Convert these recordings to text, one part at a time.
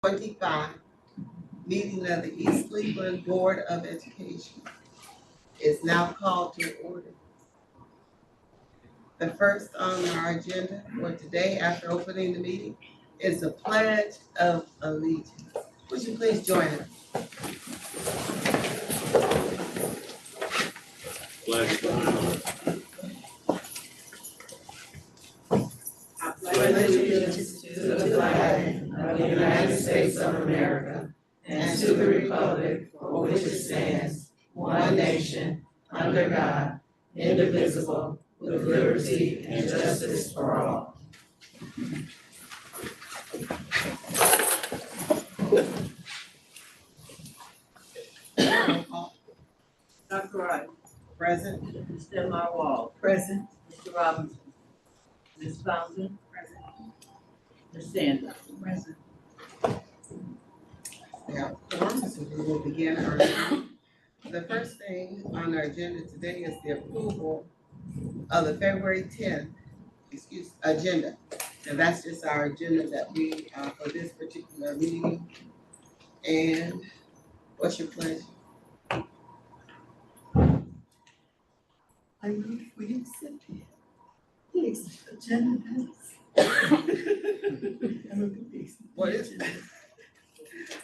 25 meeting of the East Cleveland Board of Education is now called to order. The first on our agenda for today, after opening the meeting, is the Pledge of Allegiance. Would you please join us? Pledge I pledge allegiance to the flag of the United States of America and to the republic for which it stands, one nation, under God, indivisible, with liberty and justice for all. Dr. Wright. Present. Mr. Marwell. Present. Mr. Robinson. Ms. Fountain. Present. Ms. Sanders. Present. Now, so we will begin our meeting. The first thing on our agenda today is the approval of the February 10th, agenda. And that's just our agenda that we, for this particular meeting. And what's your pleasure? I move we accept the agenda. What is it?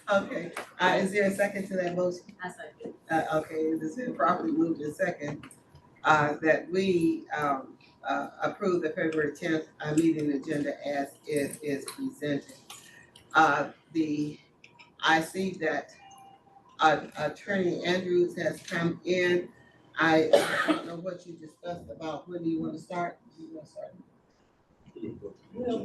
Okay, is there a second to that motion? I second. Okay, it has been properly moved in second, that we, approve the February 10th, meeting agenda as it is presented. I see that, Attorney Andrews has come in. I don't know what you discussed about. When do you want to start? Do you want to start? We'll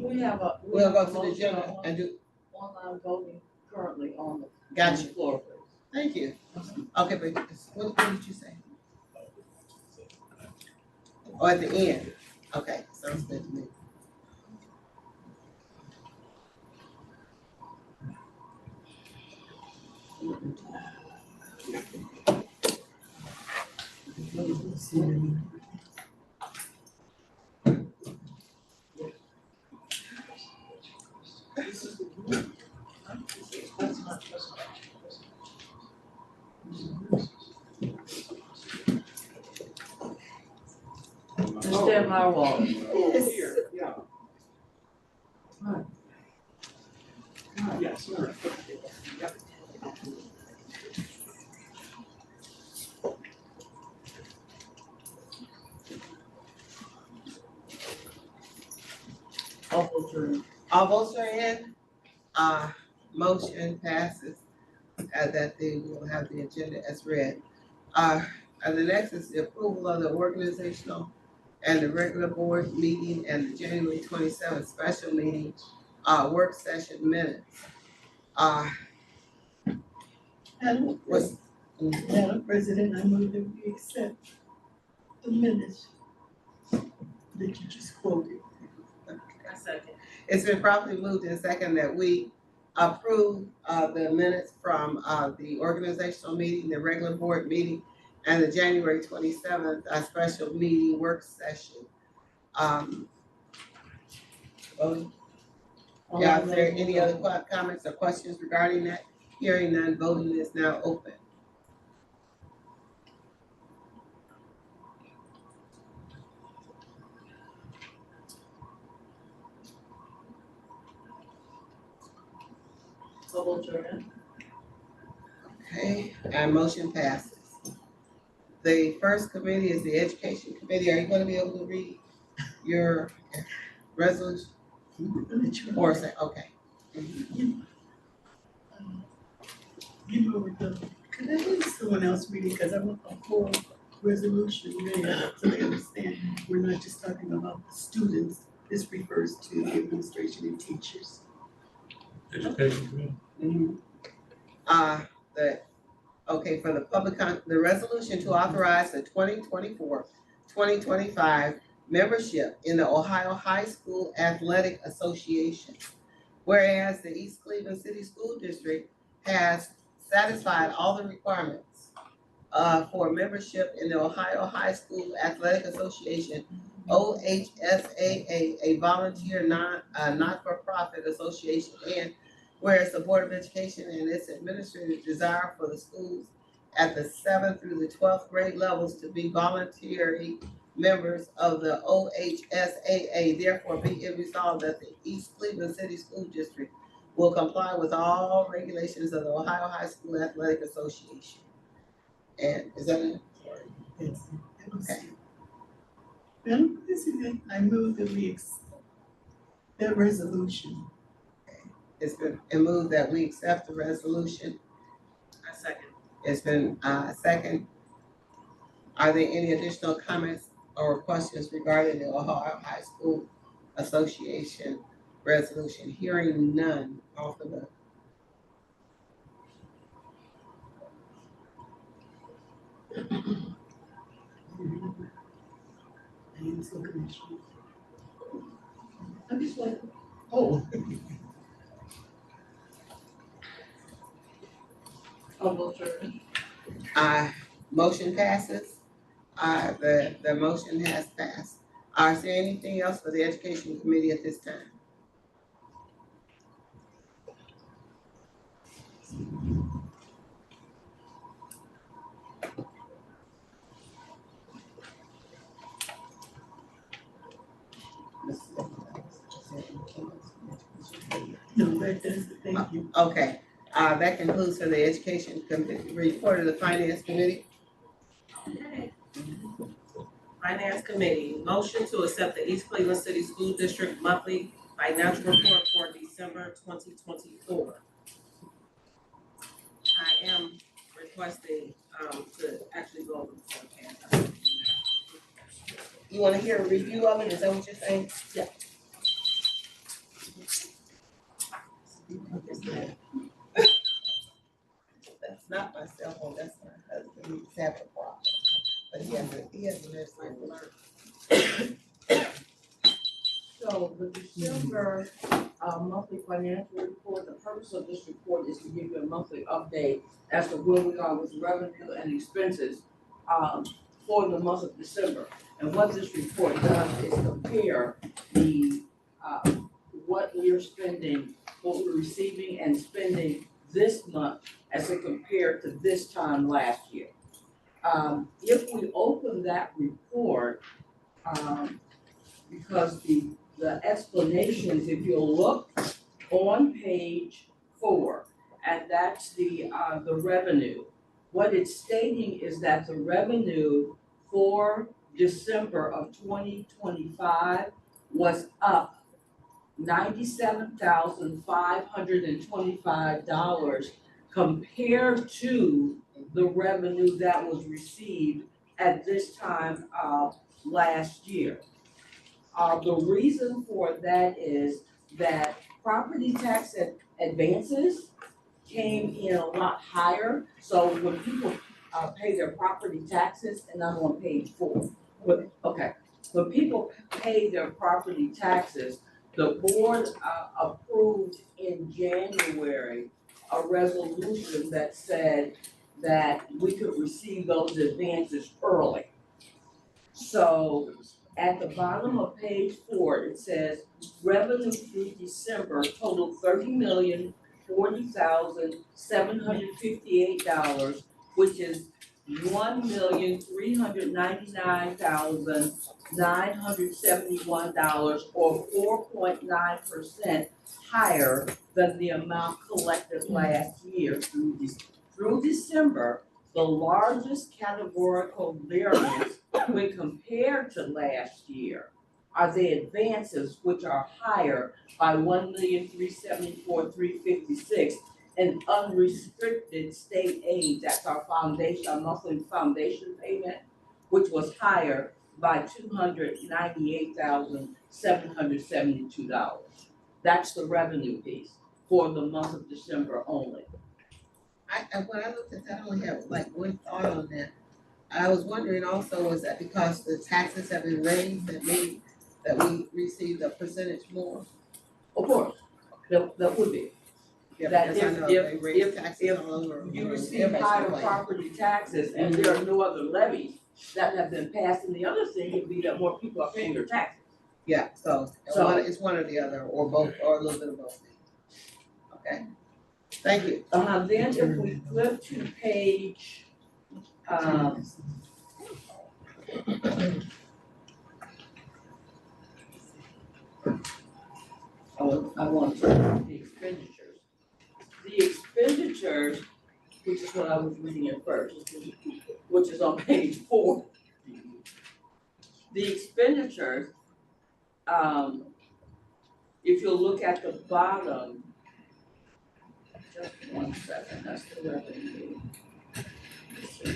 go to the agenda and do. Online voting currently on the Gotcha. floor. Thank you. Okay, but what did you say? Or at the end? Okay, sounds good to me. Mr. Marwell. Yes. Yeah. Yes, sir. All votes are in. Motion passes, that they will have the agenda as read. And the next is the approval of the organizational and the regular board meeting and the January 27th special meeting, work session minutes. Madam President, I move that we accept the minutes that you just quoted. I second. It's been properly moved in second that we approve, the minutes from, the organizational meeting, the regular board meeting, and the January 27th, special meeting work session. Yeah, is there any other comments or questions regarding that? Hearing none, voting is now open. Okay, and motion passes. The first committee is the education committee. Are you gonna be able to read your resolution? Or say, okay. You know, could I have someone else read it, because I want the whole resolution read, so they understand we're not just talking about the students. This refers to the administration and teachers. Education committee. For the the resolution to authorize the 2024-2025 membership in the Ohio High School Athletic Association. Whereas the East Cleveland City School District has satisfied all the requirements for membership in the Ohio High School Athletic Association, OHSAA, a volunteer not-for-profit association, and Whereas the Board of Education and its administrators desire for the schools at the 7th through the 12th grade levels to be voluntary members of the OHSAA, therefore be it resolved that the East Cleveland City School District will comply with all regulations of the Ohio High School Athletic Association. And is that it? Yes. Okay. Madam President, I move that we accept that resolution. It's been moved that we accept the resolution. I second. It's been second. Are there any additional comments or questions regarding the Ohio High School Association resolution? Hearing none, call for the I am so commissioned. I'm just like, Oh. almost sure. Motion passes. The motion has passed. Is there anything else for the Education Committee at this time? No, that does, thank you. Okay, that concludes for the Education Committee, report of the Finance Committee. Okay. Finance Committee, motion to accept the East Cleveland City School District monthly financial report for December 2024. I am requesting to actually go over the forecast. You wanna hear a review of it, is that what you're saying? Yeah. That's not my cell phone, that's my husband, he's having a problem. But he has a nurse alert. So the December monthly financial report, the purpose of this report is to give you a monthly update as to where we are with revenue and expenses for the month of December. And what this report does is compare the what we're spending, what we're receiving and spending this month as it compared to this time last year. If we open that report, because the explanations, if you'll look on page 4, and that's the revenue. What it's stating is that the revenue for December of 2025 was up $97,525 compared to the revenue that was received at this time last year. The reason for that is that property tax advances came in a lot higher. So when people pay their property taxes, and I'm on page 4, when people pay their property taxes, the board approved in January a resolution that said that we could receive those advances early. So at the bottom of page 4, it says revenue through December totaled $30,040,758, which is $1,399,971, or 4.9% higher than the amount collected last year through December. The largest categorical variance when compared to last year are the advances, which are higher by $1,374,356, and unrestricted state aid, that's our foundation, our monthly foundation payment, which was higher by $298,772. That's the revenue piece for the month of December only. When I looked at that, I only have like one thought on that. I was wondering also, was that because the taxes have been raised, that means that we received a percentage more? Of course, that would be. Yeah, That because I know they raise taxes all over. You receive higher property taxes and there are no other levies that have been passed, and the other thing would be that more people are paying their taxes. Yeah, so So- it's one or the other, or both, or a little bit of both. Thank you. Then if we flip to page, I want to the expenditures. The expenditures, which is what I was reading at first, which is on page 4. The expenditures, if you look at the bottom, just 1 second, that's the revenue.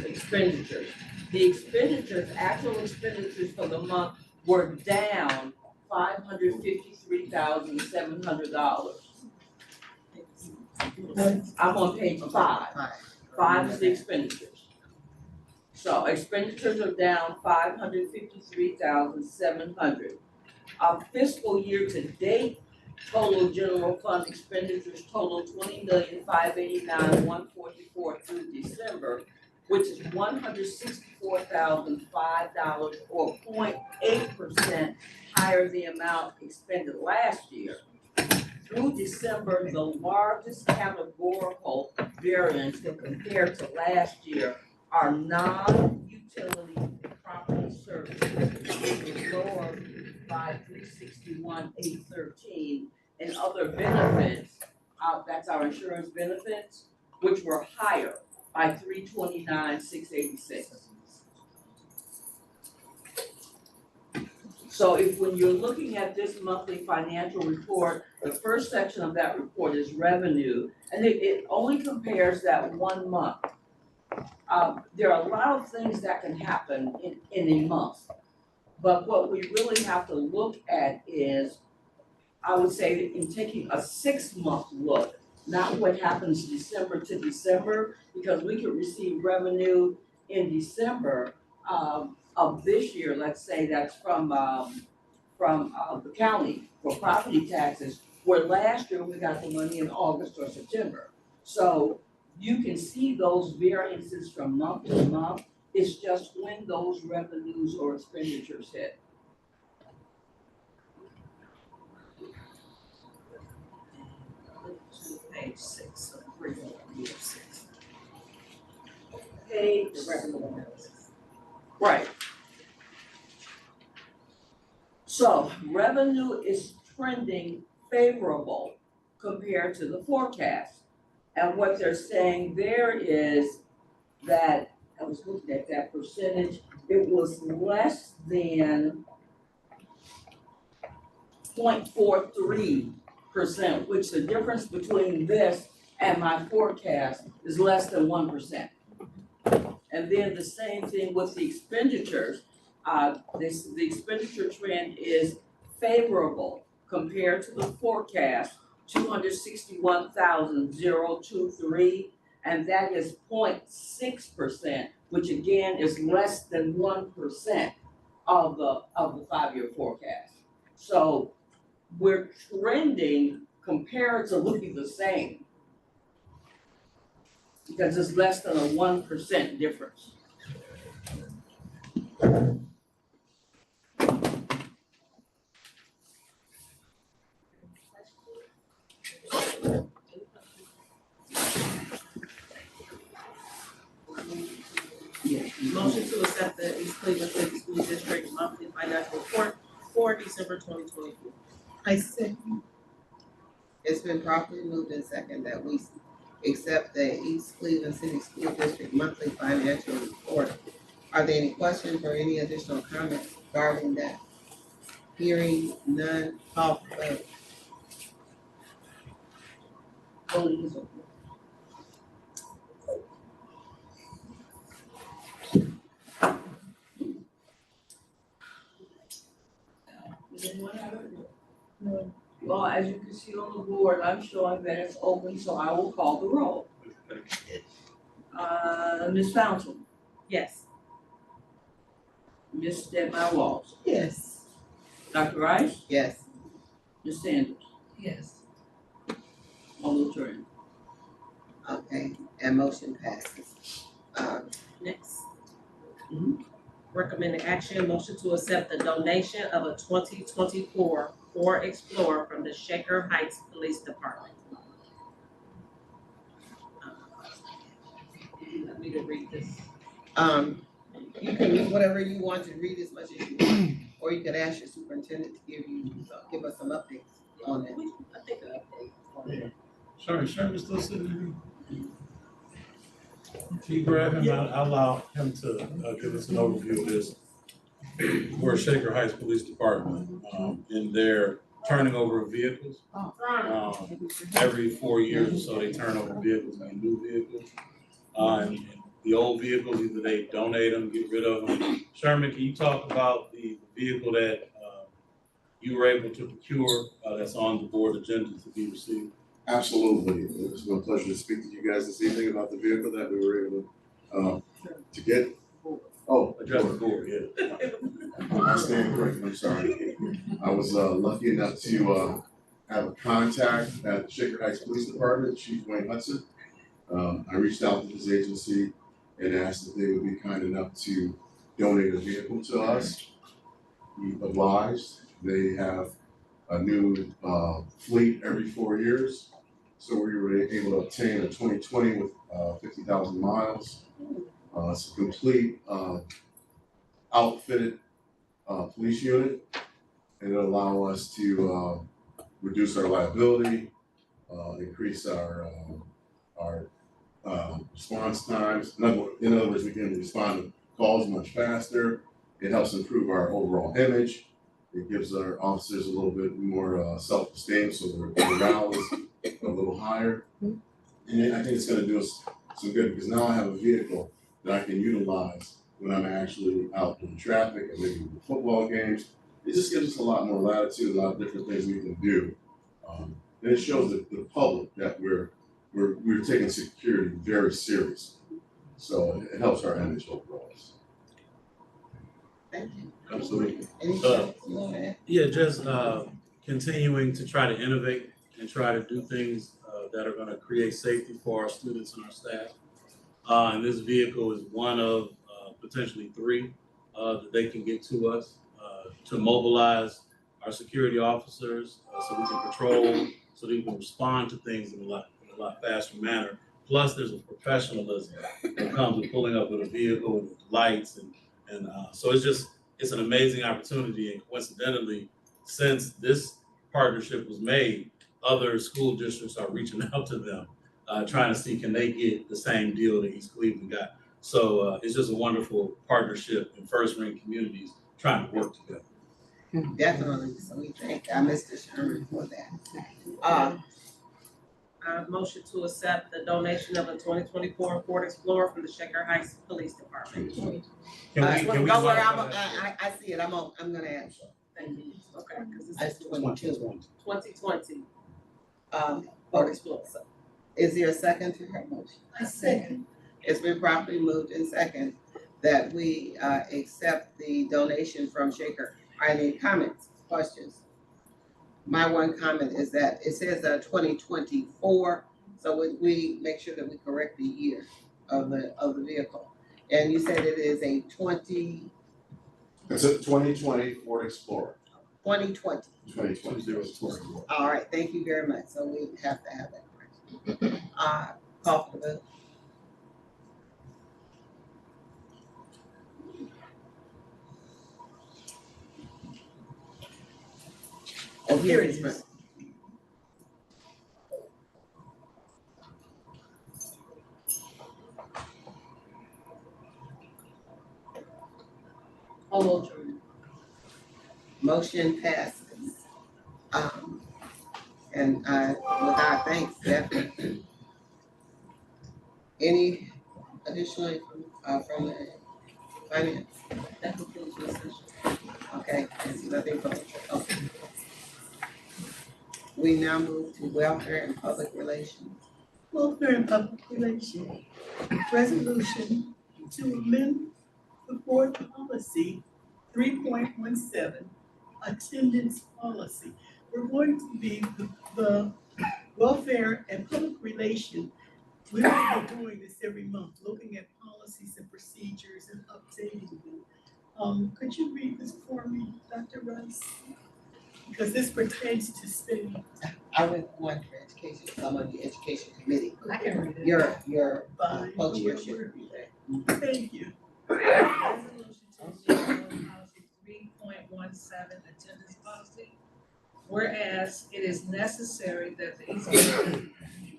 Expenditures. The expenditures, actual expenditures for the month were down $553,700. I'm on page 5. 5 is the expenditures. So expenditures are down $553,700. Our fiscal year to date, total general fund expenditures total $20,589,144 through December, which is $164,005 or 0.8% higher the amount expended last year. Through December, the largest categorical variance when compared to last year are non-utility property services, which was lower by $361,813, and other benefits, that's our insurance benefits, which were higher by $329,686. So when you're looking at this monthly financial report, the first section of that report is revenue, and it only compares that 1 month. There are a lot of things that can happen in a month, but what we really have to look at is, I would say, in taking a 6-month look, not what happens December to December, because we could receive revenue in December of this year, let's say that's from the county for property taxes, where last year we got the money in August or September. So you can see those variances from month to month. It's just when those revenues or expenditures hit. Page 6, Page, the revenue analysis. right. So revenue is trending favorable compared to the forecast. And what they're saying there is that, I was looking at that percentage, it was less than 0.43%, which the difference between this and my forecast is less than 1%. And then the same thing with the expenditures. The expenditure trend is favorable compared to the forecast, 261,023, and that is 0.6%, which again is less than 1% of the 5-year forecast. So we're trending comparatively the same, because it's less than a 1% difference. Motion to accept the East Cleveland City School District monthly financial report for December 2024. I second. It's been properly moved and second that we accept the East Cleveland City School District monthly financial report. Are there any questions or any additional comments regarding that? Hearing none, call for vote. Voting is open. Does anyone have it? No. Well, as you can see on the board, I'm showing that it's open, so I will call the roll. Ms. Fountain, Yes. Ms. Stedmeyer Walls, Yes. Dr. Rice, Yes. Ms. Sanders, Yes. all those are in. Okay, and motion passes. Next. Mhm. Recommended action, motion to accept the donation of a 2024 Ford Explorer from the Shaker Heights Police Department. read this. You can read whatever you want to read as much as you want, or you could ask your superintendent to give us some updates on it. I think an update on it. Sherman's still sitting there. Can you grab him? I'll allow him to give us an overview of this. We're Shaker Heights Police Department, and they're turning over vehicles. Every 4 years or so, they turn over vehicles and new vehicles. And the old vehicles, either they donate them, get rid of them. Sherman, can you talk about the vehicle that you were able to procure that's on the board agenda to be received? Absolutely. It's my pleasure to speak to you guys this evening about the vehicle that we were able to get. Oh, Address the board, yeah. I stand corrected, I'm sorry. I was lucky enough to have a contact at the Shaker Heights Police Department, Chief Wayne Hudson. I reached out to his agency and asked if they would be kind enough to donate a vehicle to us. He obliged. They have a new fleet every 4 years. So we were able to obtain a 2020 with 50,000 miles. It's a complete outfitted police unit, and it'll allow us to reduce our liability, increase our response times. In other words, we can respond to calls much faster. It helps improve our overall image. It gives our officers a little bit more self-esteem, so their morale is a little higher. And I think it's going to do us some good, because now I have a vehicle that I can utilize when I'm actually out in traffic and maybe in football games. It just gives us a lot more latitude, a lot of different things we can do. And it shows the public that we're taking security very seriously. So it helps our image overall. Thank you. Absolutely. Anything you want to add? Yeah, just continuing to try to innovate and try to do things that are going to create safety for our students and our staff. And this vehicle is one of potentially 3 that they can get to us to mobilize our security officers so we can patrol, so that we can respond to things in a lot faster manner. Plus, there's a professionalism that comes with pulling up with a vehicle and with lights, and so it's an amazing opportunity. And coincidentally, since this partnership was made, other school districts are reaching out to them, trying to see can they get the same deal that East Cleveland got. So it's just a wonderful partnership in first ring communities trying to work together. Definitely. So we thank Mr. Sherman for that. Motion to accept the donation of a 2024 Ford Explorer from the Shaker Heights Police Department. Can we Don't worry, modify I see it. I'm gonna answer. Thank you. Okay, because this That's is 22. 2020 Ford Ford Explorer. Explorer. Is there a second to her motion? I second. It's been properly moved in second that we accept the donation from Shaker. Are any comments, questions? My one comment is that it says 2024, so we make sure that we correct the year of the vehicle. And you said it is a 2020. It's a 2020 Ford Explorer. 2020. 2020. All right, thank you very much. So we have to have that correction. Call for the vote. Oh, here it is. Hold on. Motion passes. And with our thanks, definitely. Any additional from the finance? That concludes my session. Okay, I see nothing from, okay. We now move to welfare and public relations. Welfare and Public Relations, resolution to amend the board policy 3.17, attendance policy. We're going to be the welfare and public relation. We will be doing this every month, looking at policies and procedures and updating them. Could you read this for me, Dr. Rice? Because this pertains to state. I went one for education, so I'm on the education committee. I can read it. Your Fine. co-chairship. Thank you. Resolution to amend board policy 3.17 attendance policy. Whereas it is necessary that the East Cleveland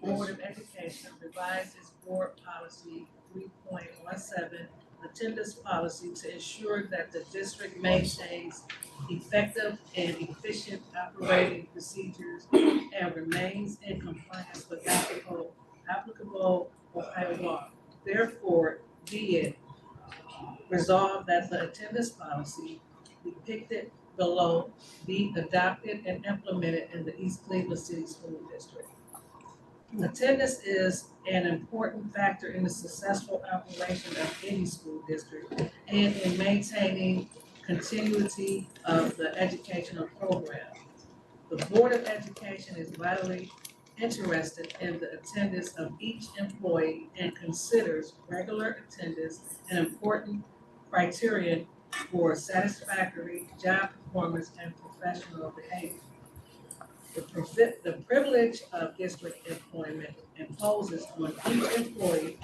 Board of Education revise its board policy 3.17 attendance policy to ensure that the district maintains effective and efficient operating procedures and remains in compliance with applicable Ohio law. Therefore, be it resolved that the attendance policy depicted below be adopted and implemented in the East Cleveland City School District. Attendance is an important factor in the successful operation of any school district and in maintaining continuity of the educational program. The Board of Education is vitally interested in the attendance of each employee and considers regular attendance an important criterion for satisfactory job performance and professional behavior. The privilege of district employment imposes on each employee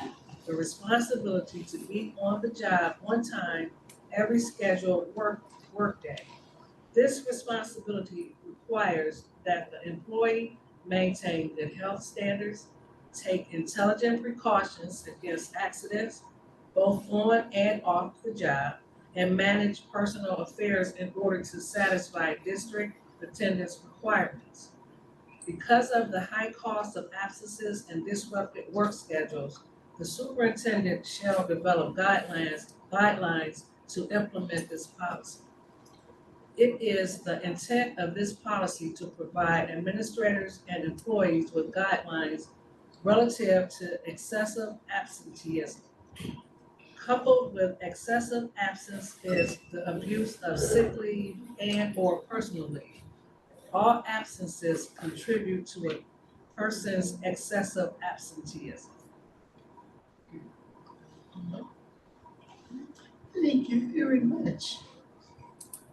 the responsibility to be on the job on time every scheduled workday. This responsibility requires that the employee maintain good health standards, take intelligent precautions against accidents, both on and off the job, and manage personal affairs in order to satisfy district attendance requirements. Because of the high cost of absences and disrupted work schedules, the superintendent shall develop guidelines to implement this policy. It is the intent of this policy to provide administrators and employees with guidelines relative to excessive absenteeism. Coupled with excessive absence is the abuse of sick leave and/or personal leave. All absences contribute to a person's excessive absenteeism. Thank you very much.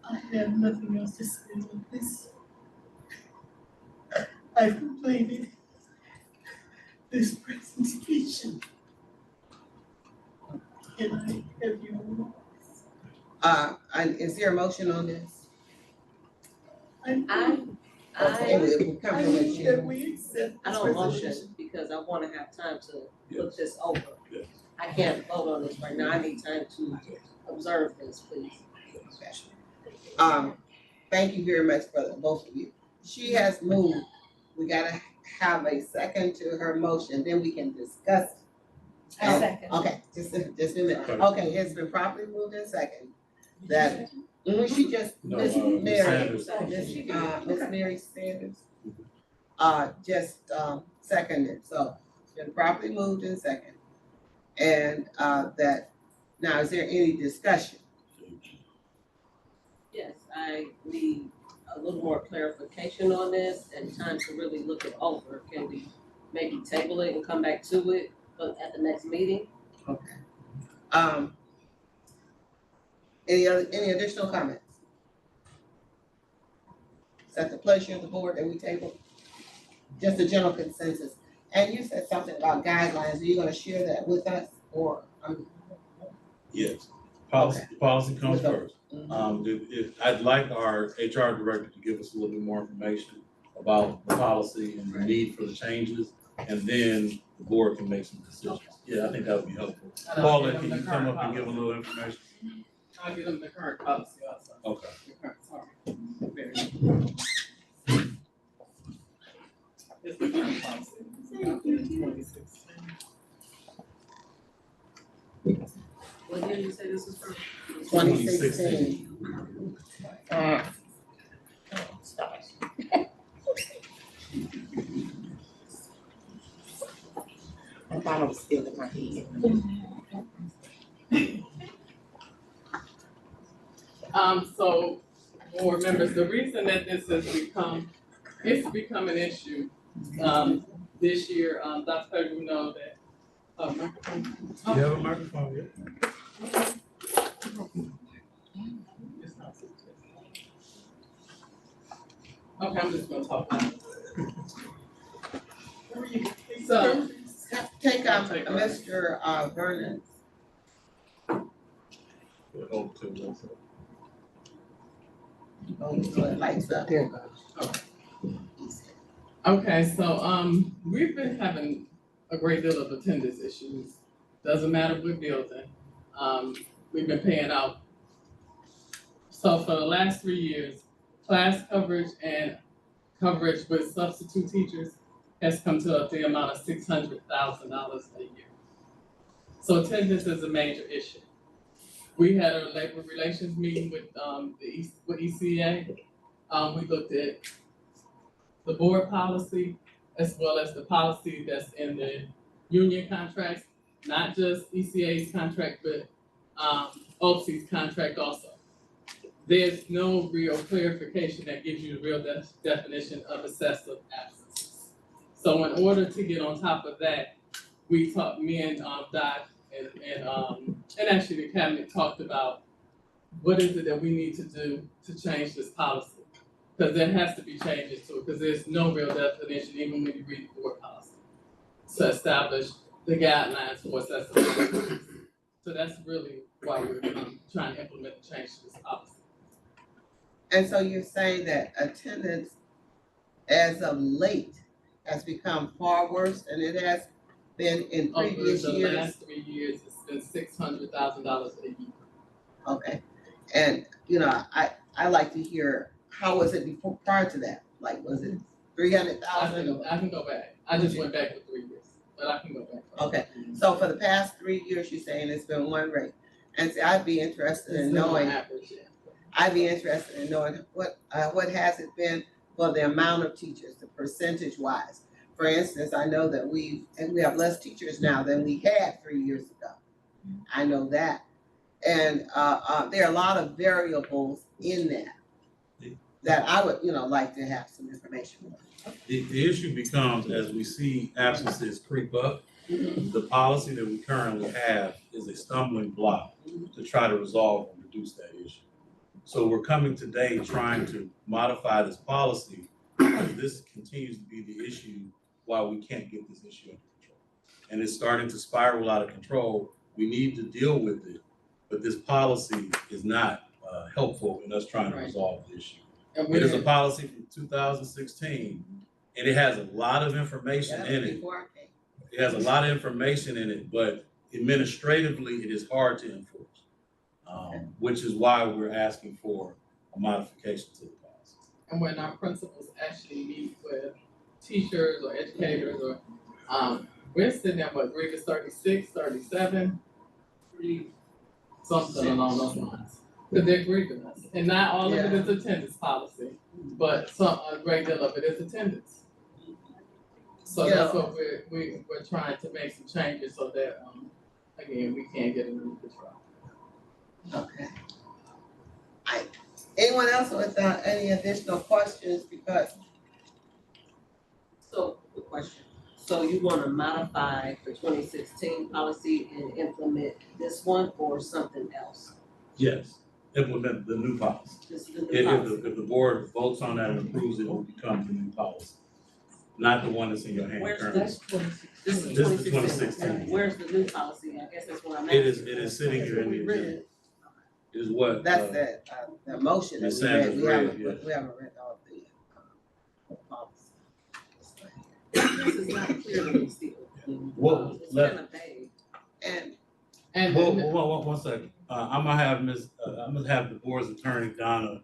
I have nothing else to say on this. I've completed this presentation. Can I have you? Is there a motion on this? I Okay, we'll come to move you. that we accept I this don't resolution. motion because I wanna have time to look Yes. this over. Yes. I can't vote on this right now, I need time to observe this, please. Thank you very much, brother, both of you. She has moved. We gotta have a second to her motion, then we can discuss it. Second. Okay, just a minute. Okay, it's been properly moved in second. That, she just, No, Miss Ms. Mary, Sanders. Miss Mary Sanders, just, seconded, so it's been properly moved in second. And, that, now is there any discussion? Yes, I need a little more clarification on this and time to really look it over. Can we maybe table it and come back to it, but at the next meeting? Okay. Any additional comments? Is that the pleasure of the board that we table? Just a general consensus. And you said something about guidelines. Are you gonna share that with us or? Yes, policy comes With the- first. I'd like our HR director to give us a little bit more information about the policy and the need for the changes, and then the board can make some decisions. Yeah, I think that would be helpful. Paula, can you come up and give a little information? I'll give them the current policy also. Okay. The current, sorry. Very. It's the current policy. Thank you. 2016. What year you say this is from? 2016. I thought it was still in my head. So, board members, the reason that this has become an issue, this year, Dr. Pedro, you know that, microphone. You have a microphone, yeah? Okay, I'm just gonna talk now. So, Take Mr. Vernon's We hope to also. Oh, so it lights up. There it goes. Okay, so, we've been having a great deal of attendance issues. Doesn't matter what building. We've been paying out. So for the last 3 years, class coverage and coverage with substitute teachers has come to the amount of $600,000 a year. So attendance is a major issue. We had a labor relations meeting with, with ECA. We looked at the board policy as well as the policy that's in the union contracts, not just ECA's contract, but, OPSI's contract also. There's no real clarification that gives you the real definition of excessive absences. So in order to get on top of that, we talked, me and Doc and actually the cabinet talked about what is it that we need to do to change this policy? Because there has to be changes to it, because there's no real definition, even when you read the board policy, to establish the guidelines for excessive absences. So that's really why we're trying to implement the change to this policy. And so you're saying that attendance as of late has become far worse than it has been in previous Over the years? last 3 years, it's been $600,000 a year. Okay, and, you know, I like to hear, how was it before, prior to that? Like, was it 300,000? I can go back. I just went back for 3 years, but I can go back. Okay, so for the past 3 years, you're saying it's been one rate? And see, I'd be interested in knowing, Average, yeah. I'd be interested in knowing what has it been for the amount of teachers, the percentage wise? For instance, I know that we have less teachers now than we had 3 years ago. I know that. And there are a lot of variables in that I would, like to have some information on. The issue becomes, as we see absences creep up, the policy that we currently have is a stumbling block to try to resolve and reduce that issue. So we're coming today trying to modify this policy because this continues to be the issue why we can't get this issue under control. And it's starting to spiral out of control. We need to deal with it, but this policy is not helpful in us trying to resolve the issue. It is a policy from 2016, and it has a lot of information in it. It has a lot of information in it, but administratively, it is hard to enforce, which is why we're asking for a modification to the policy. And when our principals actually meet with teachers or educators or, we're sitting at what, grade is 36, 37, something along those lines. Because they're grieving us. And not all of it is attendance policy, but a great deal of it is attendance. So that's what we're trying to make some changes so that, again, we can get it under control. Okay. Anyone else without any additional questions? Because So, quick question. So you wanna modify the 2016 policy and implement this one or something else? Yes, implement the new policy. This is the new If policy. the board votes on that and approves it, it will become the new policy, not the one that's in your hand Where's currently. this? This is This is 2016. 2016. Where's the new policy? I guess that's what I'm asking. It is sitting here in the agenda. It is what, that's the motion that Ms. we read. Sanders We haven't, read, yes. we haven't read all the policy. This is not clear to me still. Well, It's let- kind of vague. And one second. I'm gonna have the board's attorney, Donna,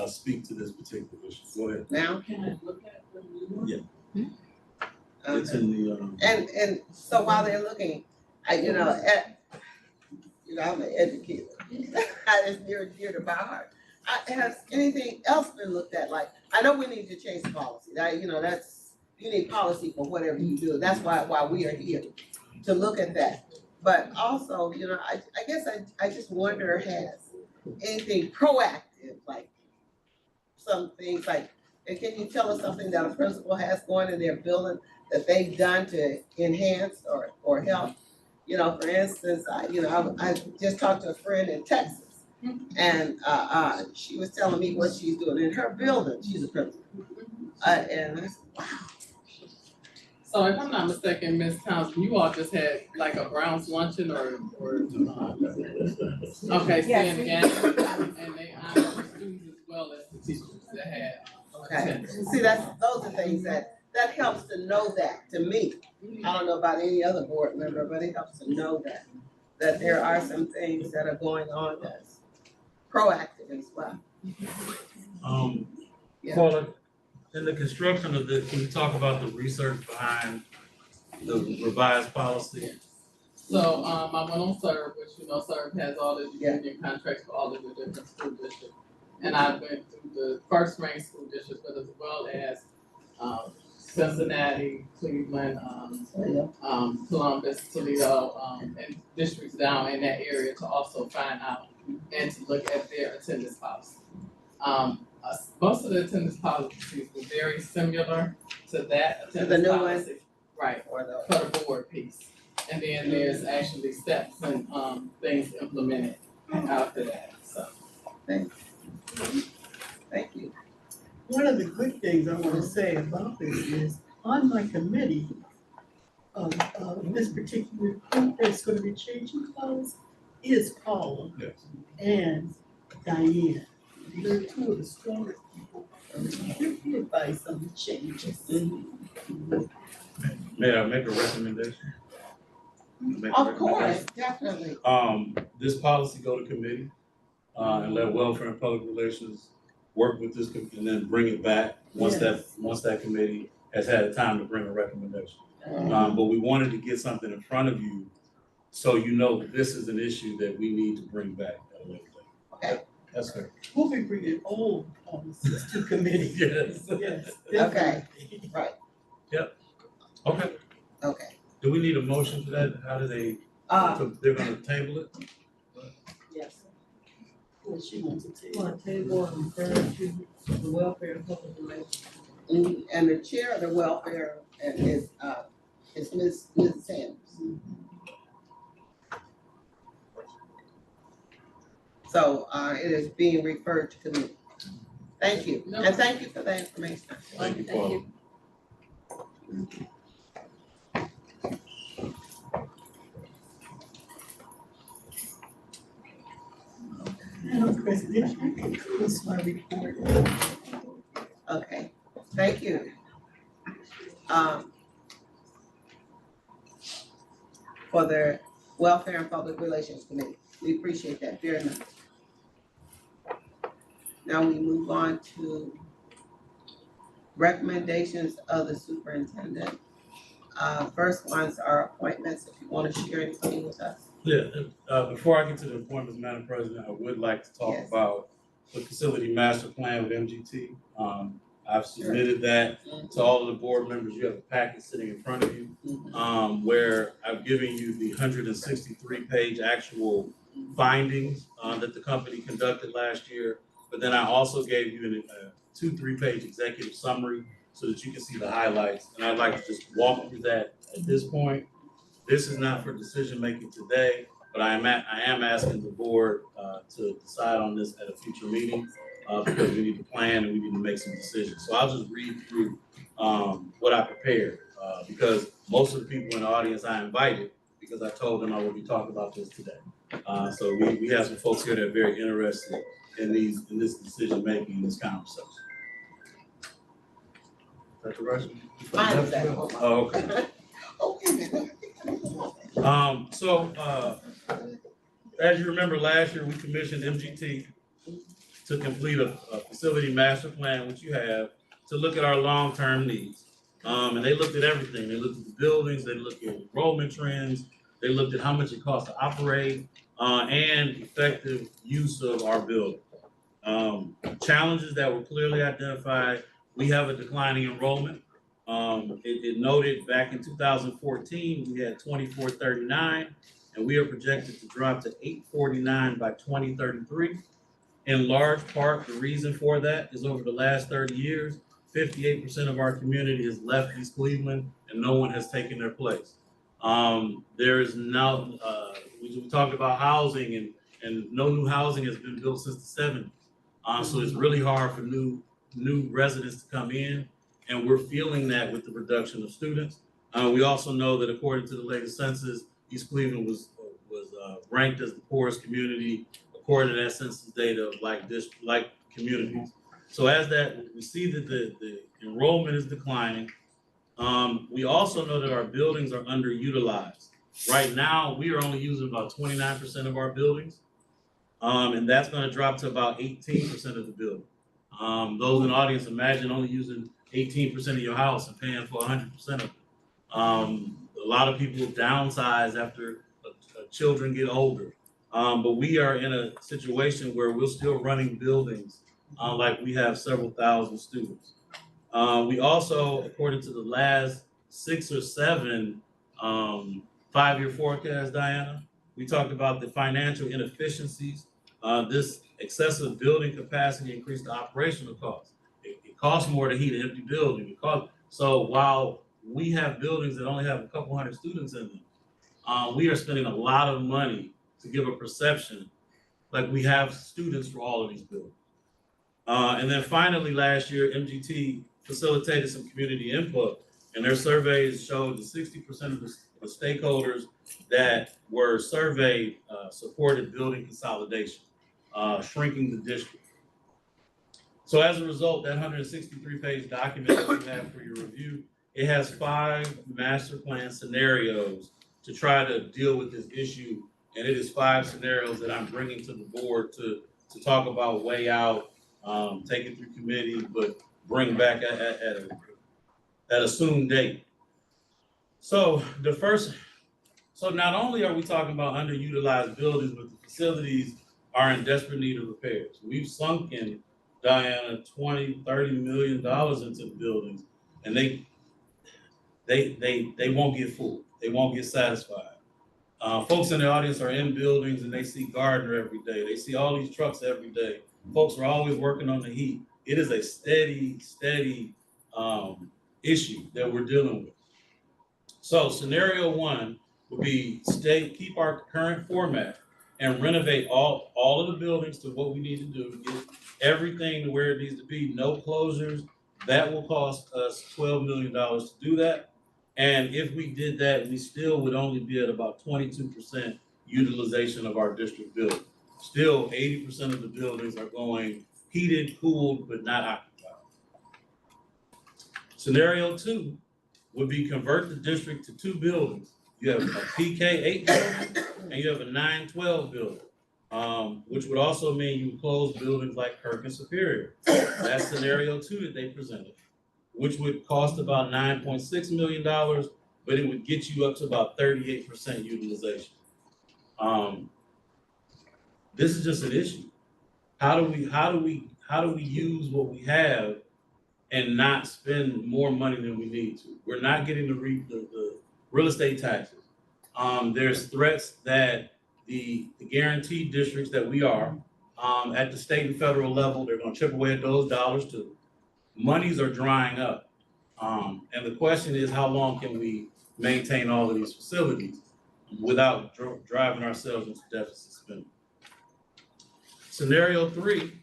speak to this particular issue. Go ahead. now, Can I look at the new one? It's in the, and so while they're looking, I'm an educator. That is near and dear to my heart. Has anything else been looked at? Like, I know we need to change the policy. You need policy for whatever you do. That's why we are here, to look at that. But also, I guess I just wonder, has anything proactive, like some things like, and can you tell us something that a principal has going in their building that they've done to enhance or help? For instance, I just talked to a friend in Texas, and she was telling me what she's doing in her building. She's a principal, and I said, wow. So if I'm not mistaken, Ms. Townsend, you all just had like a Brown's luncheon or? Okay, Yes. stand again, and they honor the students as well as the teachers that had. Okay, see, those are things that helps to know that, to me. I don't know about any other board member, but it helps to know that there are some things that are going on that's proactive as well. Yeah. Paula, in the construction of this, can you talk about the research behind the revised policy? So, I went on SERV, which SERV has all the Yeah. union contracts for all of the different school districts. And I went through the first rank school districts, but as well as, Cincinnati, Cleveland, Columbus, Toledo, and districts down in that area to also find out and to look at their attendance policy. Most of the attendance policies were very similar to that the attendance new one? policy. Right, Or the, for the board piece. And then there's actually steps and, things implemented after that, so. thank you. One of the good things I wanna say about this is, on my committee, this particular group that's gonna be changing clothes is Paula Yes. and Diane. They're two of the strongest people, they're here by some changes. May I make a recommendation? Make a Of course, recommendation? definitely. This policy go to committee, and let welfare and public relations work with this, and then bring it back once that committee has had time to bring a recommendation. But we wanted to get something in front of you, so you know that this is an issue that we need to bring back at a later date. Okay. That's fair. We'll be bringing all policies to committee. Yes. Yes. Okay. definitely. Okay, Okay. do we need a motion for that? How do they, so they're gonna table it? Yes. What she wants to take. On table and refer to the welfare and public relations. And the chair of the welfare is Ms. Sanders. So, it is being referred to committee. Thank you, No. and thank you for the information. Thank you, Paula. Madam President, that concludes my report. Okay, thank you. For the Welfare and Public Relations Committee, we appreciate that very much. Now we move on to recommendations of the superintendent. First ones are appointments, if you want to share anything with us. Yeah, before I get to the appointments, Madam President, I would like to talk Yes. about the facility master plan with MGT. I've submitted that to all of the board members. You have a packet sitting in front of you, where I've given you the 163-page actual findings that the company conducted last year. But then I also gave you a 2-3-page executive summary so that you can see the highlights. And I'd like to just walk through that at this point. This is not for decision-making today, but I am asking the board to decide on this at a future meeting because we need to plan and we need to make some decisions. So I'll just read through what I prepared because most of the people in the audience I invited because I told them I would be talking about this today. So we have some folks here that are very interested in this decision-making, in this conversation. Is that the right one? Mine is that. Oh, okay. Okay. As you remember, last year, we commissioned MGT to complete a facility master plan, which you have, to look at our long-term needs. And they looked at everything. They looked at the buildings, they looked at enrollment trends, they looked at how much it costs to operate, and effective use of our building. Challenges that were clearly identified, we have a declining enrollment. It noted back in 2014, we had 2439, and we are projected to drop to 849 by 2033. In large part, the reason for that is over the last 30 years, 58% of our community has left East Cleveland and no one has taken their place. There is now, we talked about housing and no new housing has been built since the 70s. So it's really hard for new residents to come in. And we're feeling that with the reduction of students. We also know that according to the latest census, East Cleveland was ranked as the poorest community according to that census data of like communities. So as that, we see that the enrollment is declining. We also know that our buildings are underutilized. Right now, we are only using about 29% of our buildings. And that's gonna drop to about 18% of the building. Those in the audience, imagine only using 18% of your house and paying for 100% of it. A lot of people downsize after children get older. But we are in a situation where we're still running buildings like we have several thousand students. We also, according to the last 6 or 7 5-year forecast, Diana, we talked about the financial inefficiencies. This excessive building capacity increased the operational costs. It costs more to heat an empty building. So while we have buildings that only have a couple hundred students in them, we are spending a lot of money to give a perception like we have students for all of these buildings. And then finally, last year, MGT facilitated some community input, and their surveys showed that 60% of the stakeholders that were surveyed supported building consolidation, shrinking the district. So as a result, that 163-page document that we have for your review, it has 5 master plan scenarios to try to deal with this issue. And it is 5 scenarios that I'm bringing to the board to talk about, weigh out, take it through committee, but bring back at a soon date. So not only are we talking about underutilized buildings, but the facilities are in desperate need of repairs. We've sunk in, Diana, $20-30 million into the buildings, and they won't get full. They won't get satisfied. Folks in the audience are in buildings and they see Gardner every day. They see all these trucks every day. Folks are always working on the heat. It is a steady issue that we're dealing with. So scenario 1 would be keep our current format and renovate all of the buildings to what we need to do to get everything to where it needs to be, no closures. That will cost us $12 million to do that. And if we did that, we still would only be at about 22% utilization of our district building. Still, 80% of the buildings are going heated, cooled, but not occupied. Scenario 2 would be convert the district to 2 buildings. You have a PK-8 building and you have a 9-12 building, which would also mean you would close buildings like Kirk and Superior. That's scenario 2 that they presented, which would cost about $9.6 million, but it would get you up to about 38% utilization. This is just an issue. How do we use what we have and not spend more money than we need to? We're not getting the real estate taxes. There's threats that the guaranteed districts that we are at the state and federal level, they're going to chip away at those dollars too. Monies are drying up. And the question is, how long can we maintain all of these facilities without driving ourselves into deficit spending? Scenario 3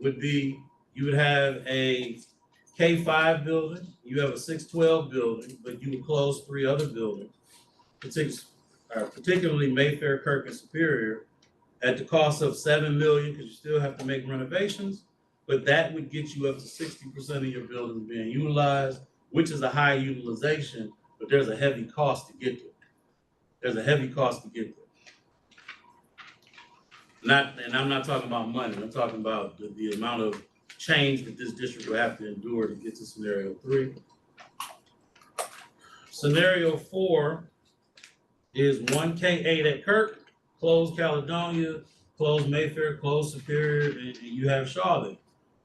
would be, you would have a K-5 building, you have a 6-12 building, but you would close 3 other buildings, particularly Mayfair, Kirk, and Superior, at the cost of $7 million, because you still have to make renovations, but that would get you up to 60% of your buildings being utilized, which is a high utilization, but there's a heavy cost to get there. And I'm not talking about money, I'm talking about the amount of change that this district will have to endure to get to scenario 3. Scenario 4 is 1 K-8 at Kirk, close Caledonia, close Mayfair, close Superior, and you have Shaw there.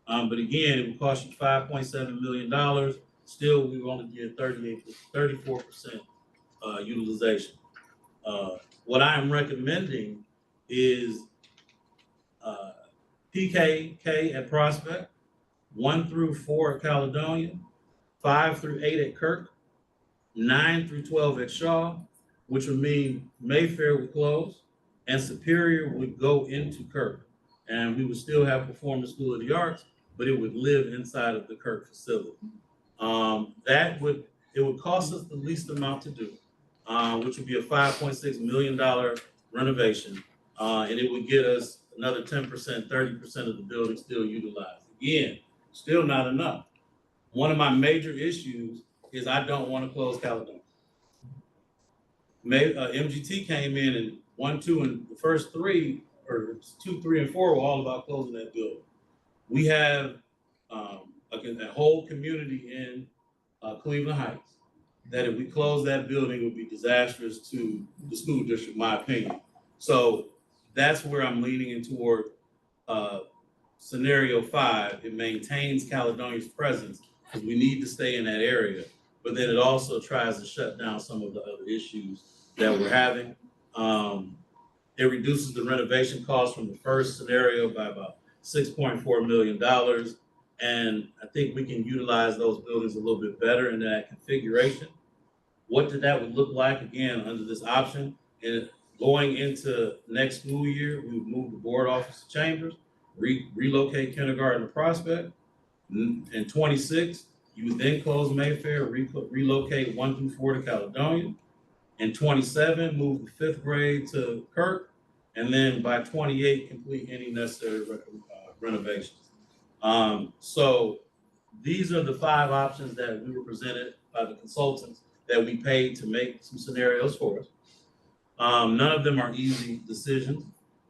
But again, it would cost you $5.7 million. Still, we only get 34% utilization. What I am recommending is PK-K at Prospect, 1 through 4 at Caledonia, 5 through 8 at Kirk, 9 through 12 at Shaw, which would mean Mayfair would close and Superior would go into Kirk. And we would still have Performance School of the Arts, but it would live inside of the Kirk facility. That would it would cost us the least amount to do, which would be a $5.6 million renovation. And it would get us another 10%, 30% of the building still utilized. Again, still not enough. One of my major issues is I don't want to close Caledonia. MGT came in and 1, 2, and the first 3, or 2, 3, and 4 were all about closing that building. We have a whole community in Cleveland Heights that if we close that building, it would be disastrous to the school district, in my opinion. So that's where I'm leaning in toward scenario 5. It maintains Caledonia's presence because we need to stay in that area, but then it also tries to shut down some of the other issues that we're having. It reduces the renovation cost from the first scenario by about $6.4 million. And I think we can utilize those buildings a little bit better in that configuration. What that would look like, again, under this option, and going into next school year, we would move the board office to Chambers, relocate kindergarten to Prospect. In 26, you would then close Mayfair, relocate 1 through 4 to Caledonia. In 27, move the 5th grade to Kirk, and then by 28, complete any necessary renovations. So these are the 5 options that we were presented by the consultants that we paid to make some scenarios for us. None of them are easy decisions,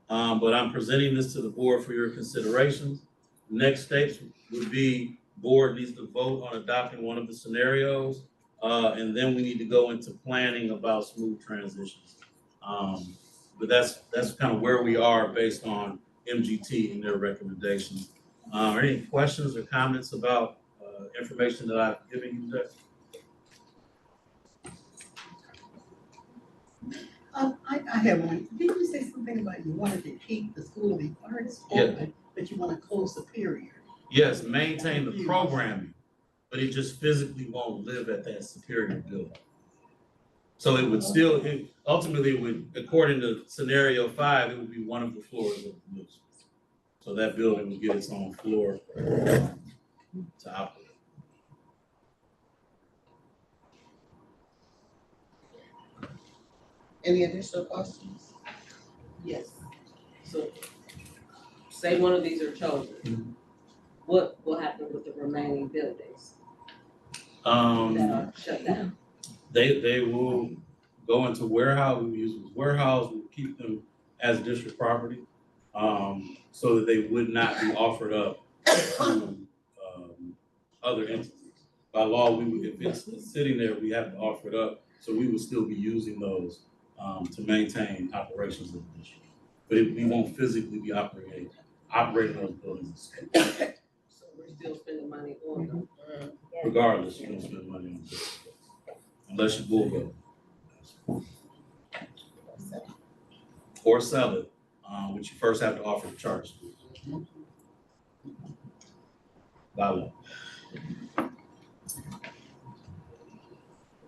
but I'm presenting this to the board for your considerations. Next steps would be board needs to vote on adopting one of the scenarios, and then we need to go into planning about smooth transitions. But that's kind of where we are based on MGT and their recommendations. Any questions or comments about information that I've given you today? I have one. Didn't you say something about you wanted to keep the School of the Arts open, but you want to close Superior? Yes, maintain the programming, but it just physically won't live at that Superior building. So it would still, ultimately, it would, according to scenario 5, it would be one of the floors of the middle school. So that building would get its own floor to operate. Any additional questions? Yes. So, say one of these are chosen, what will happen with the remaining buildings that are shut down? They will go into warehouse. We use warehouse. We'll keep them as district property, so that they would not be offered up to other entities. By law, we would, if it's sitting there, we have to offer it up. So we would still be using those to maintain operations of the district, but we won't physically be operating those buildings. So we're still spending money on them. Regardless, you don't spend money on this unless you bulldoze or sell it, which you first have to offer the charge to. By law.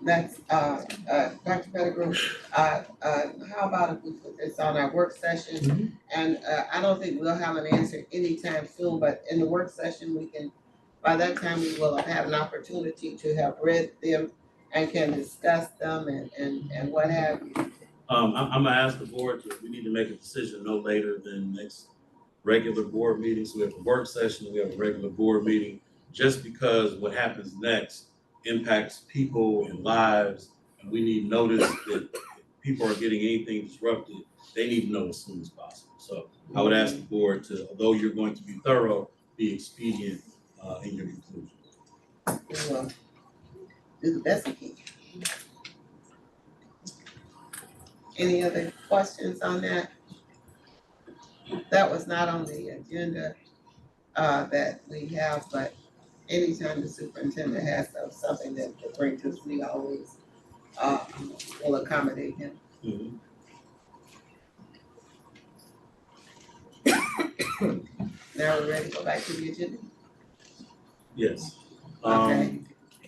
That's, Dr. Pettigrew, how about if we put this on our work session? And, I don't think we'll have an answer anytime soon, but in the work session, we can, by that time, we will have had an opportunity to have read them and can discuss them and what have you. I'm gonna ask the board we need to make a decision no later than next regular board meeting. So we have a work session, we have a regular board meeting, just because what happens next impacts people and lives, and we need notice that if people are getting anything disrupted, they need to know as soon as possible. So I would ask the board to, although you're going to be thorough, be expedient in your conclusion. We'll do the best we can. Any other questions on that? That was not on the agenda that we have, but anytime the superintendent has something that to bring to us, we always will accommodate him. Now we're ready to go back to the agenda? Yes. Okay,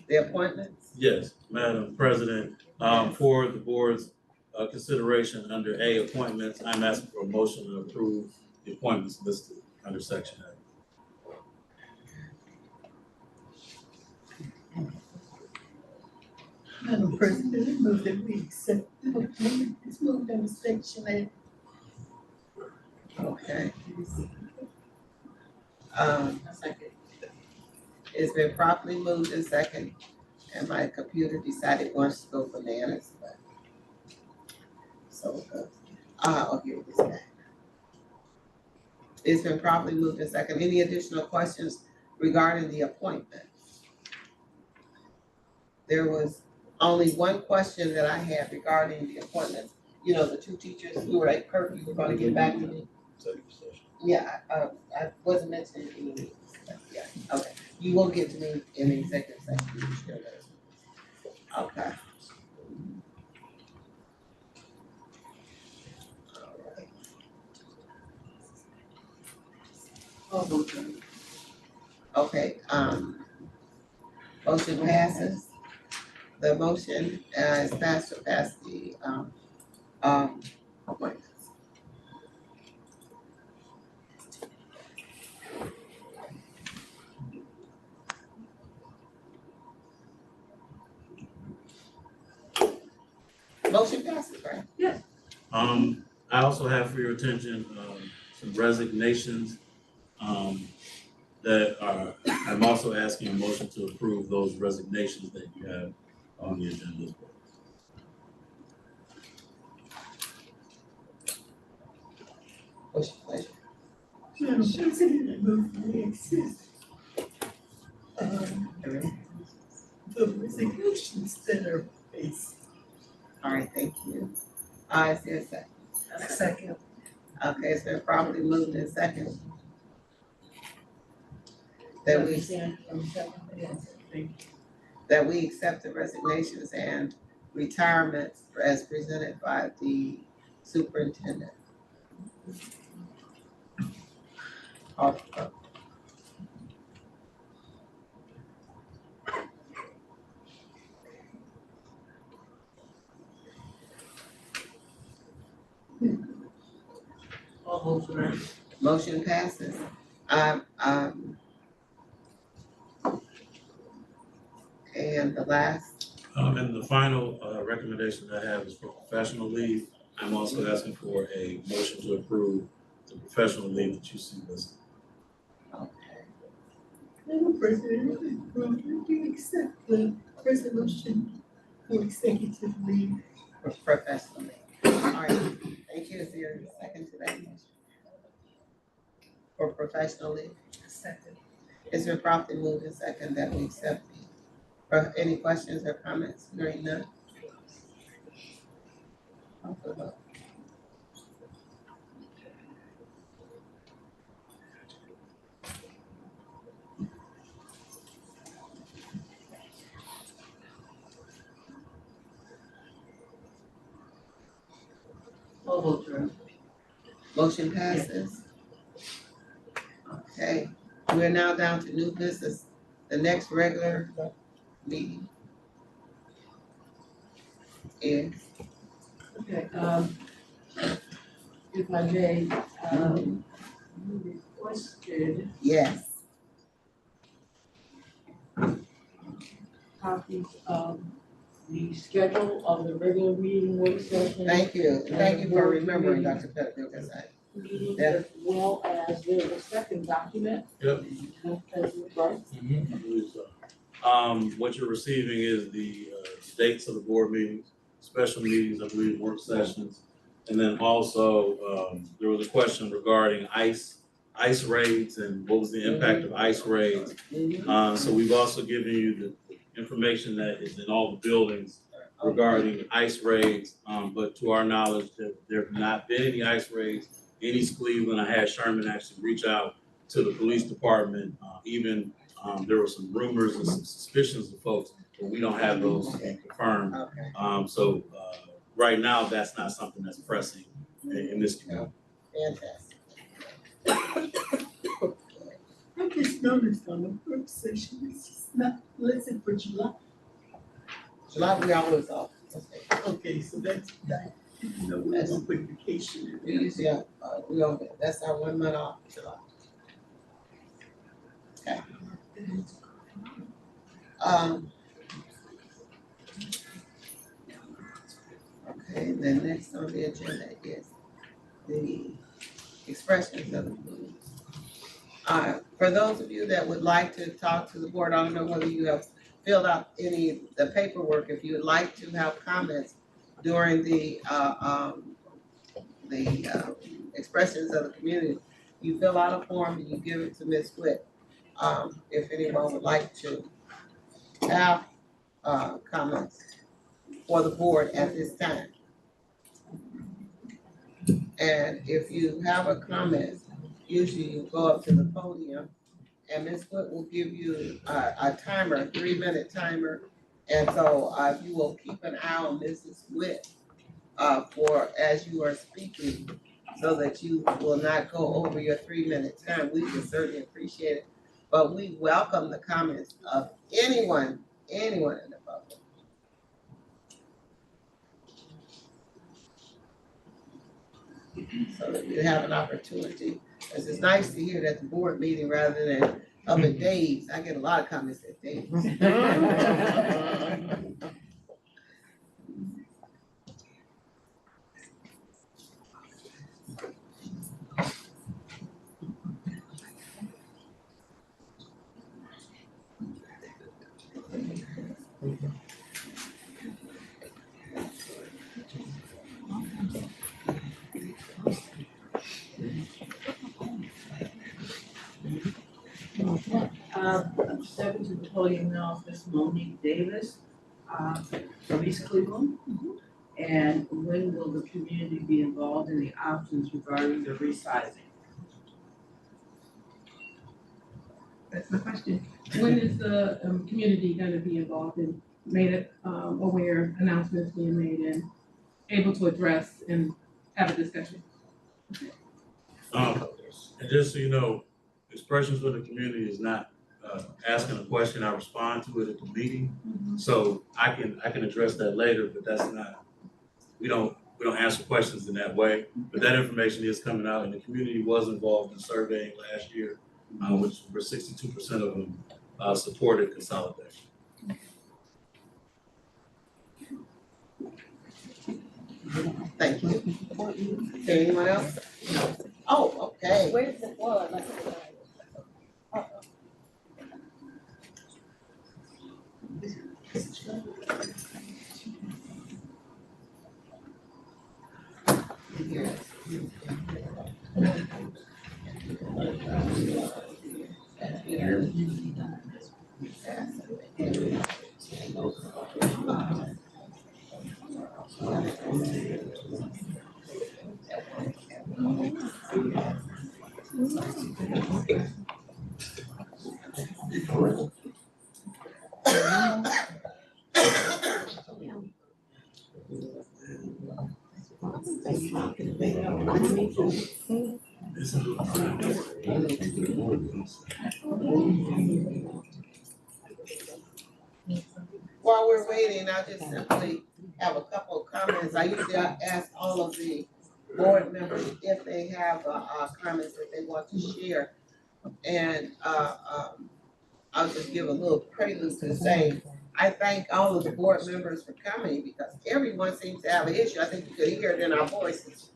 the appointments? Yes, Madam President, for the board's consideration under A, appointments, I'm asking for a motion to approve the appointments listed under section A. Madam President, I move that we accept the appointment, it's moved on to section A. Okay. Second. It's been properly moved in second, and my computer decided wants to go bananas, but. So it goes. Oh, here it is back. It's been properly moved in second. Any additional questions regarding the appointment? There was only one question that I had regarding the appointments. You know, the two teachers who were at Kirk, you were gonna get back to me. Yeah, I wasn't mentioning any meetings, but yeah, okay. You will get to me in the executive session. You sure will. Okay. Okay, motion passes. The motion is passed to pass the appointments. Motion passes, right? I also have for your attention, some resignations, that are, I'm also asking a motion to approve those resignations that you have on the agenda as well. What's your pleasure? Madam President, I move that we accept the resignations that are faced. All right, thank you. Is there a second? Second. Okay, it's been properly moved in second. That we accept the resignations and retirements as presented by the superintendent. All votes are Motion passes. And the last, And the final, recommendation I have is for professional leave. I'm also asking for a motion to approve the professional leave that you see listed. Madam President, I move that we accept the resolution for executive leave. professionally. All right, thank you. Is there a second to that motion? For professional leave? second. It's been properly moved in second that we accept the, any questions or comments? Hearing none? Call for the vote. All votes are Motion passes. Okay, we're now down to new business. The next regular meeting is, Okay, if I may, you requested yes, copies of the schedule of the regular meeting work session. thank you for remembering, Dr. Pettigrew, because I, Meeting Yeah. as well as there's a second document. Yep. As well. I believe so. What you're receiving is the dates of the board meetings, special meetings, I believe, work sessions. And then also, there was a question regarding ice raids and what was the impact of ice raids. So we've also given you the information that is in all the buildings regarding ice raids. But to our knowledge, there have not been any ice raids in East Cleveland. I had Sherman actually reach out to the police department, even there were some rumors and some suspicions of folks, but we don't have those to be confirmed. okay, So right now, that's not something that's pressing in this community. fantastic. I just noticed on the work session, it's just not listed for July. July, we always off. Okay, so that's, you know, we're on quick vacation. We usually, we on, that's our 1 month off, July. Okay. Okay, then next on the agenda is the expressions of the community. For those of you that would like to talk to the board, I don't know whether you have filled out any of the paperwork, if you would like to have comments during the expressions of the community, you fill out a form and you give it to Ms. Witt. If anyone would like to have, comments for the board at this time. And if you have a comment, usually you go up to the podium and Ms. Wood will give you a timer, a 3-minute timer. And so if you will keep an eye on Mrs. Witt for as you are speaking, so that you will not go over your 3-minute time, we would certainly appreciate it. But we welcome the comments of anyone in the public. So that you have an opportunity. Because it's nice to hear that the board meeting rather than up at Dave's. I get a lot of comments at Dave's. Stepping to the podium now, Ms. Monique Davis, from East Cleveland. And when will the community be involved in the options regarding the resizing? That's my question. When is the community gonna be involved and made aware, announcements being made and able to address and have a discussion? And just so you know, expressions for the community is not asking a question, I respond to it at the meeting. So I can address that later, but that's not, we don't answer questions in that way. But that information is coming out, and the community was involved in surveying last year, which were 62% of them supported consolidation. Thank you. Is there anyone else? Oh, okay. Where's the board? Here. While we're waiting, I just simply have a couple of comments. I usually ask all of the board members if they have comments that they want to share. And I'll just give a little prelude to say, I thank all of the board members for coming because everyone seems to have an issue. I think you could hear it in our voices.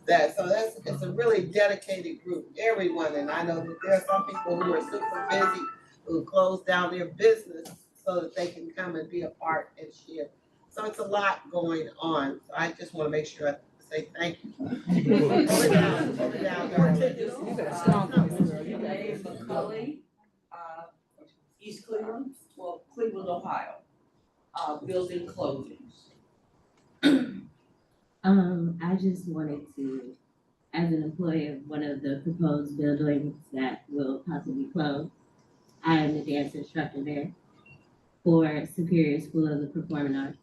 It's a really dedicated group, everyone. And I know that there are some people who are super busy, who close down their business so that they can come and be a part and share. So it's a lot going on. So I just want to make sure I say thank you. Over down, Dave McCulley, East Cleveland, Cleveland, Ohio, building closings. I just wanted to, as an employee of one of the proposed buildings that will possibly close, I am the dance instructor there for Superior School of the Performing Arts.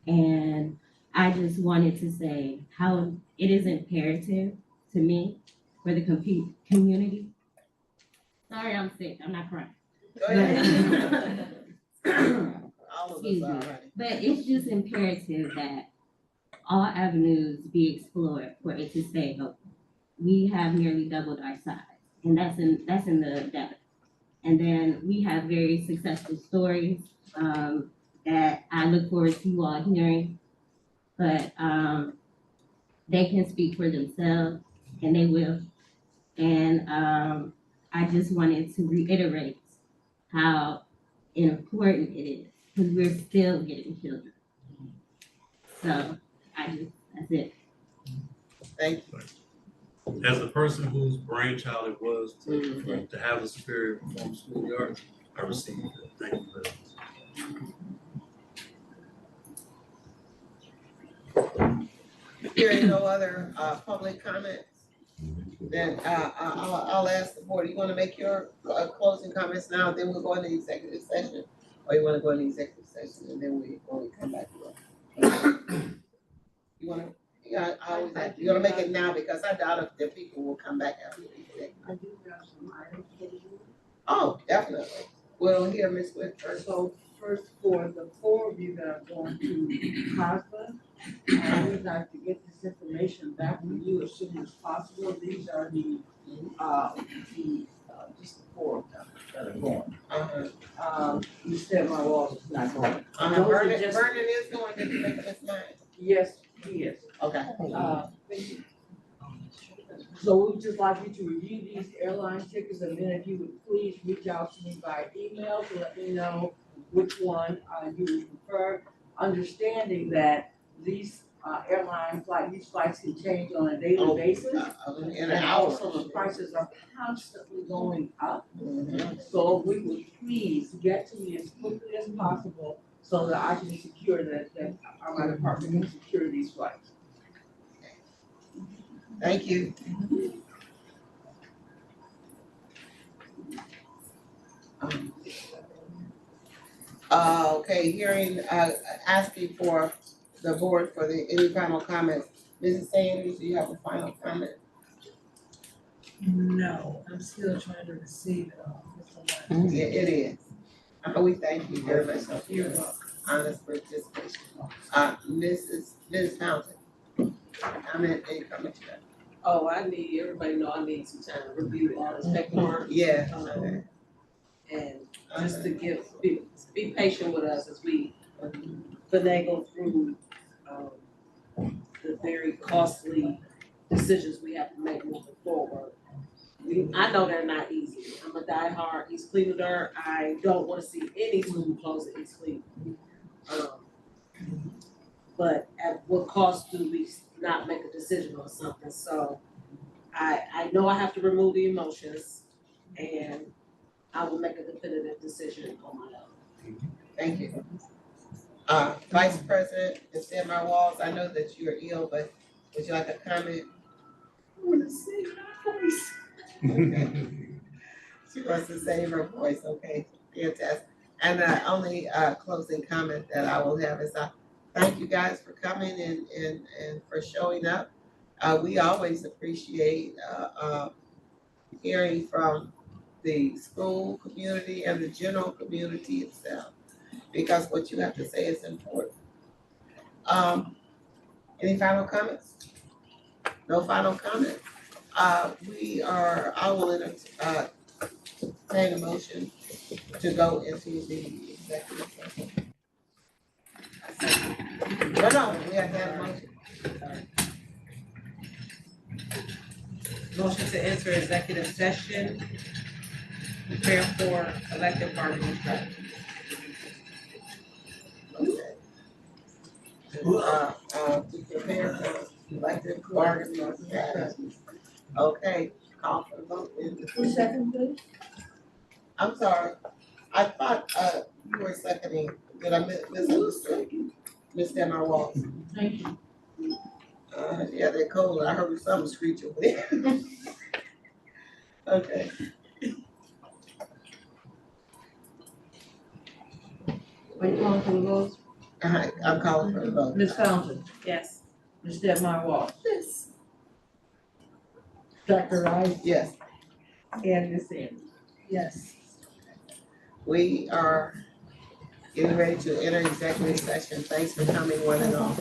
And I just wanted to say how it is imperative to me for the community. Sorry, I'm sick, I'm not crying. Go ahead. All of us Excuse me. are already. But it's just imperative that all avenues be explored for it to stay open. We have nearly doubled our size, and that's in the data. And then we have very successful stories that I look forward to you all hearing but, they can speak for themselves, and they will. And, I just wanted to reiterate how important it is, because we're still getting children. So, that's it. Thank you. As the person whose brainchild it was to have a superior performing schoolyard, I received it. Thank you very much. Hearing no other, public comments, then, I'll ask the board, you wanna make your, closing comments now, then we'll go into executive session? Or you wanna go into executive session and then when we come back to it? You wanna, yeah, I always ask, you gonna make it now, because I doubt if the people will come back after the executive. I do have some items for you. Oh, definitely. We'll hear Ms. Swift first. So first, for the 4 of you that are going to COSBA, we'd like to get this information back from you as soon as possible. These are just the 4 of them that are going. You said my walls is not going. Vernon Those are just- is going to make up his mind. Yes, he is. Okay. So we would just like you to review these airline tickets, and then if you would please reach out to me by email to let me know which one you would prefer, understanding that these these flights can change on a daily basis. In an And hour. also the prices are constantly going up. Mhm. So we would please get to me as quickly as possible so that I can secure that my department can secure these flights. Thank you. Okay, hearing, asking for the board for any final comments. Mrs. Sanders, do you have a final comment? No, I'm still trying to receive it all. Yeah, it is. We thank you very much for your honest participation. Ms. Fountain. Comment, any comment to that? Oh, everybody know I need some time to review all this paperwork. Yeah. And just to be patient with us as we finagle through, the very costly decisions we have to make moving forward. I know they're not easy. I'm a diehard East Clevelander. I don't wanna see any school close in East Cleveland. But at what cost do we not make a decision on something? So I know I have to remove the emotions, and I will make a definitive decision on my own. Thank you. Vice President, Ms. Demar Walls, I know that you're ill, but would you like a comment? I wanna save my voice. Okay. She wants to save her voice, okay, fantastic. And the only closing comment that I will have is thank you guys for coming and for showing up. We always appreciate hearing from the school community and the general community itself, because what you have to say is important. Any final comments? No final comments? I will entertain a motion to go into the executive session. No, we have to have a motion. Motion to enter executive session, prepare for elective bargaining strategy. Okay. To prepare for elective bargaining strategies. Okay, call for the vote. Who's second, please? I'm sorry, I thought, you were seconding, did I misunderstand? Ms. Demar Walls. Thank you. Yeah, they're cold, I heard something screech over there. Okay. Are you calling for the vote? I'm calling for the vote. Ms. Fountain, Yes. Ms. Stepmy Walls, Yes. Dr. Rice, Yes, and Ms. Sanders. Yes. we are getting ready to enter executive session. Thanks for coming, one and all.